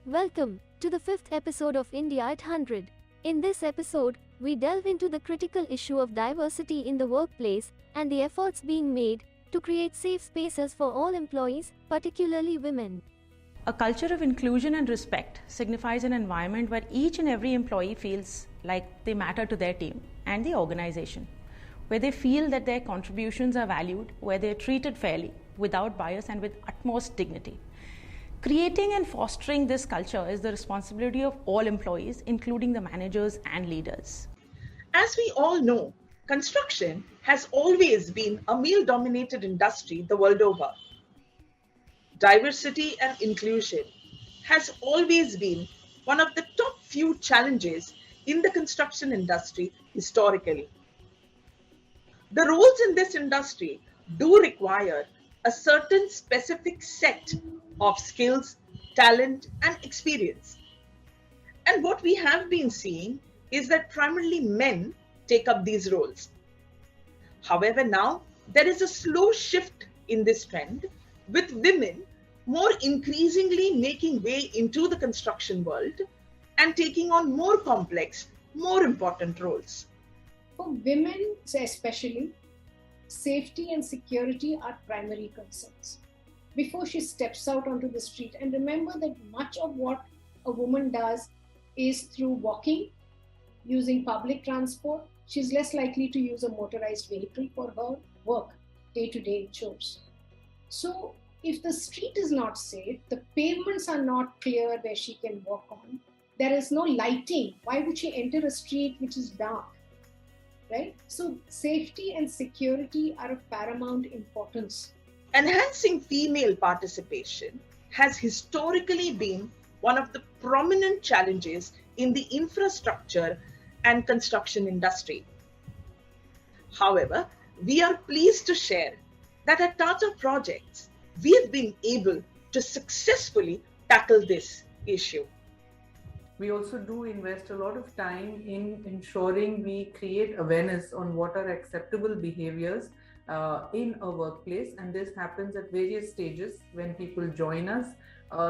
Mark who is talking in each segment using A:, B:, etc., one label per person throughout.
A: Welcome to the fifth episode of India at 100. In this episode, we delve into the critical issue of diversity in the workplace and the efforts being made to create safe spaces for all employees, particularly women.
B: A culture of inclusion and respect signifies an environment where each and every employee feels like they matter to their team and the organization, where they feel that their contributions are valued, where they are treated fairly, without bias and with utmost dignity. Creating and fostering this culture is the responsibility of all employees, including the managers and leaders.
C: As we all know, construction has always been a male-dominated industry the world over. Diversity and inclusion has always been one of the top few challenges in the construction industry historically. The roles in this industry do require a certain specific set of skills, talent, and experience. And what we have been seeing is that primarily men take up these roles. However, now there is a slow shift in this trend, with women more increasingly making way into the construction world and taking on more complex, more important roles.
D: For women, especially, safety and security are primary concerns. Before she steps out onto the street, and remember that much of what a woman does is through walking, using public transport. She's less likely to use a motorized vehicle for her work, day-to-day chores. So if the street is not safe, the pavements are not clear where she can walk on, there is no lighting. Why would she enter a street which is dark? Right? So safety and security are of paramount importance.
C: Enhancing female participation has historically been one of the prominent challenges in the infrastructure and construction industry. However, we are pleased to share that at Tata Projects, we have been able to successfully tackle this issue.
E: We also do invest a lot of time in ensuring we create awareness on what are acceptable behaviors in a workplace, and this happens at various stages. When people join us,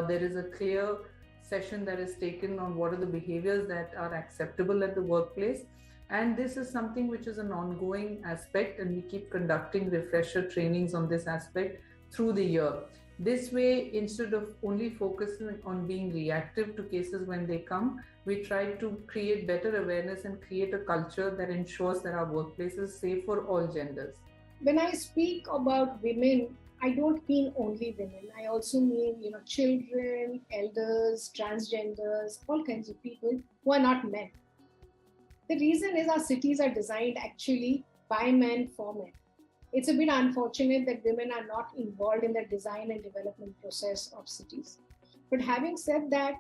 E: there is a clear session that is taken on what are the behaviors that are acceptable at the workplace, and this is something which is an ongoing aspect, and we keep conducting refresher trainings on this aspect through the year. This way, instead of only focusing on being reactive to cases when they come, we try to create better awareness and create a culture that ensures that our workplace is safe for all genders.
D: When I speak about women, I don't mean only women. I also mean, children, elders, transgenders, all kinds of people who are not men. The reason is our cities are designed actually by men for men. It's a bit unfortunate that women are not involved in the design and development process of cities. But having said that,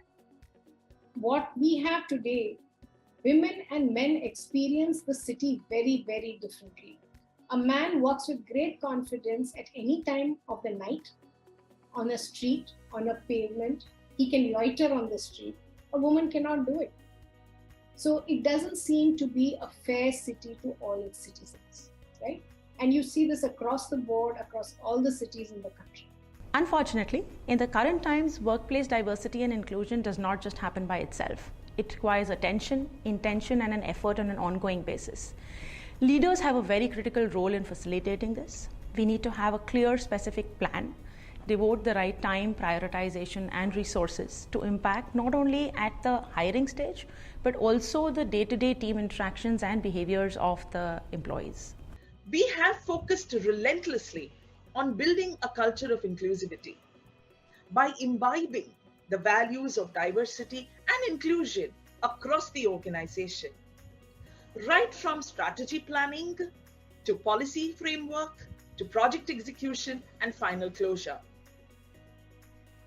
D: what we have today, women and men experience the city very, very differently. A man walks with great confidence at any time of the night, on a street, on a pavement. He can loiter on the street. A woman cannot do it. So it doesn't seem to be a fair city to all its citizens, right? And you see this across the board, across all the cities in the country.
B: Unfortunately, in the current times, workplace diversity and inclusion does not just happen by itself. It requires attention, intention, and an effort on an ongoing basis. Leaders have a very critical role in facilitating this. We need to have a clear, specific plan, devote the right time, prioritization, and resources to impact not only at the hiring stage, but also the day-to-day team interactions and behaviors of the employees.
C: We have focused relentlessly on building a culture of inclusivity by imbibing the values of diversity and inclusion across the organization, right from strategy planning to policy framework to project execution and final closure.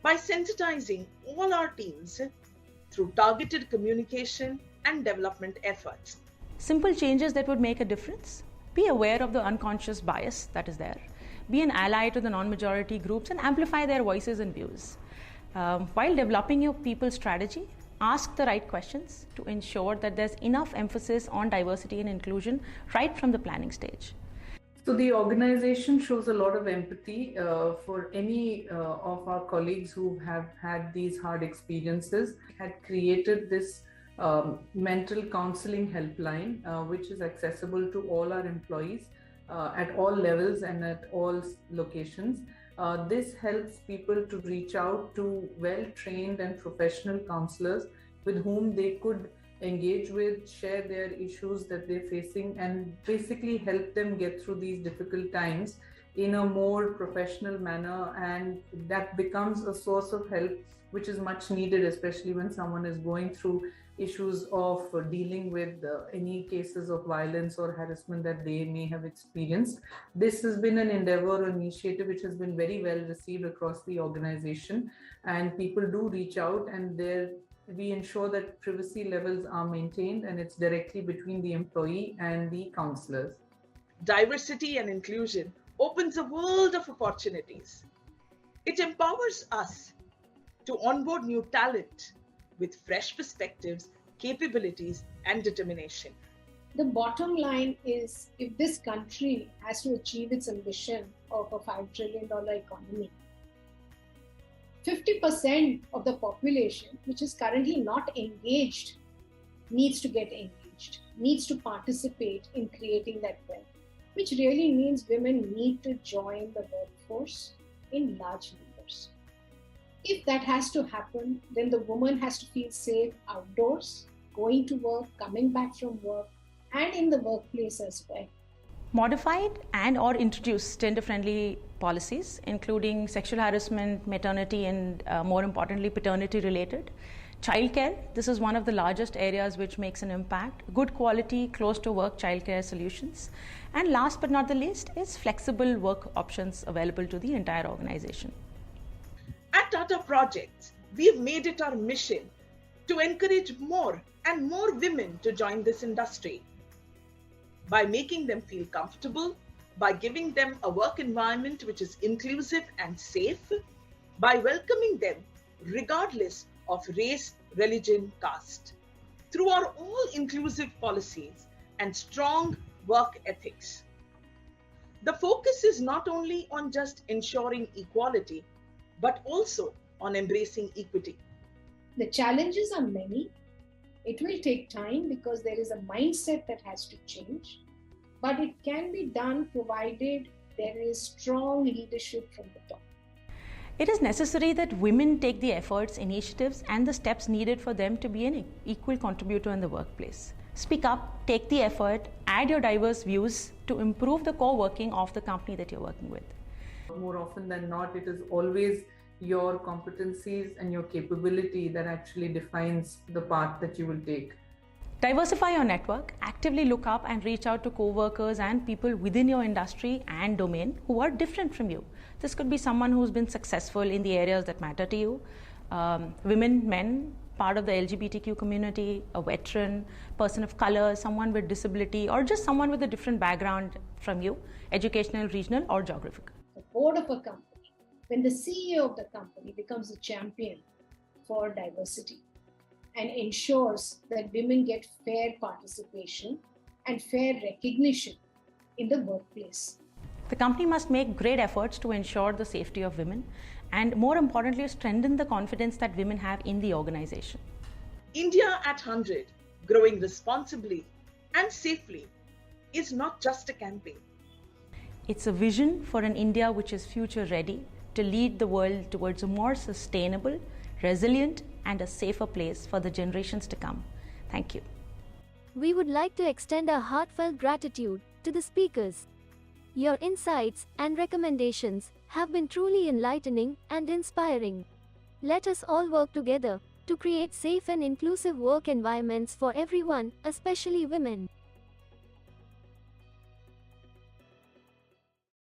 C: By sensitizing all our teams through targeted communication and development efforts.
B: Simple changes that would make a difference. Be aware of the unconscious bias that is there. Be an ally to the non-majority groups and amplify their voices and views. While developing your people strategy, ask the right questions to ensure that there's enough emphasis on diversity and inclusion right from the planning stage.
E: So the organization shows a lot of empathy for any of our colleagues who have had these hard experiences. Had created this mental counseling helpline, which is accessible to all our employees at all levels and at all locations. This helps people to reach out to well-trained and professional counselors with whom they could engage with, share their issues that they're facing, and basically help them get through these difficult times in a more professional manner. And that becomes a source of help which is much needed, especially when someone is going through issues of dealing with any cases of violence or harassment that they may have experienced. This has been an endeavor or initiative which has been very well received across the organization, and people do reach out, and we ensure that privacy levels are maintained, and it's directly between the employee and the counselors.
C: Diversity and inclusion opens a world of opportunities. It empowers us to onboard new talent with fresh perspectives, capabilities, and determination.
D: The bottom line is, if this country has to achieve its ambition of a $5 trillion economy, 50% of the population, which is currently not engaged, needs to get engaged, needs to participate in creating that wealth, which really means women need to join the workforce in large numbers. If that has to happen, then the woman has to feel safe outdoors, going to work, coming back from work, and in the workplace as well.
B: Modified and or introduce gender-friendly policies, including sexual harassment, maternity, and more importantly, paternity-related. Childcare, this is one of the largest areas which makes an impact. Good quality, close-to-work childcare solutions. And last but not the least is flexible work options available to the entire organization.
C: At Tata Projects, we have made it our mission to encourage more and more women to join this industry by making them feel comfortable, by giving them a work environment which is inclusive and safe, by welcoming them regardless of race, religion, caste, through our all-inclusive policies and strong work ethics. The focus is not only on just ensuring equality, but also on embracing equity.
D: The challenges are many. It will take time because there is a mindset that has to change, but it can be done provided there is strong leadership from the top.
B: It is necessary that women take the efforts, initiatives, and the steps needed for them to be an equal contributor in the workplace. Speak up, take the effort, add your diverse views to improve the core working of the company that you're working with.
E: More often than not, it is always your competencies and your capability that actually defines the path that you will take.
B: Diversify your network, actively look up and reach out to co-workers and people within your industry and domain who are different from you. This could be someone who's been successful in the areas that matter to you, women, men, part of the LGBTQ community, a veteran, person of color, someone with disability, or just someone with a different background from you, educational, regional, or geographical.
D: The board of a company, when the CEO of the company becomes a champion for diversity and ensures that women get fair participation and fair recognition in the workplace.
B: The company must make great efforts to ensure the safety of women and, more importantly, strengthen the confidence that women have in the organization.
C: India at 100, growing responsibly and safely, is not just a campaign.
B: It's a vision for an India which is future ready to lead the world towards a more sustainable, resilient, and a safer place for the generations to come. Thank you.
A: We would like to extend our heartfelt gratitude to the speakers. Your insights and recommendations have been truly enlightening and inspiring. Let us all work together to create safe and inclusive work environments for everyone, especially women.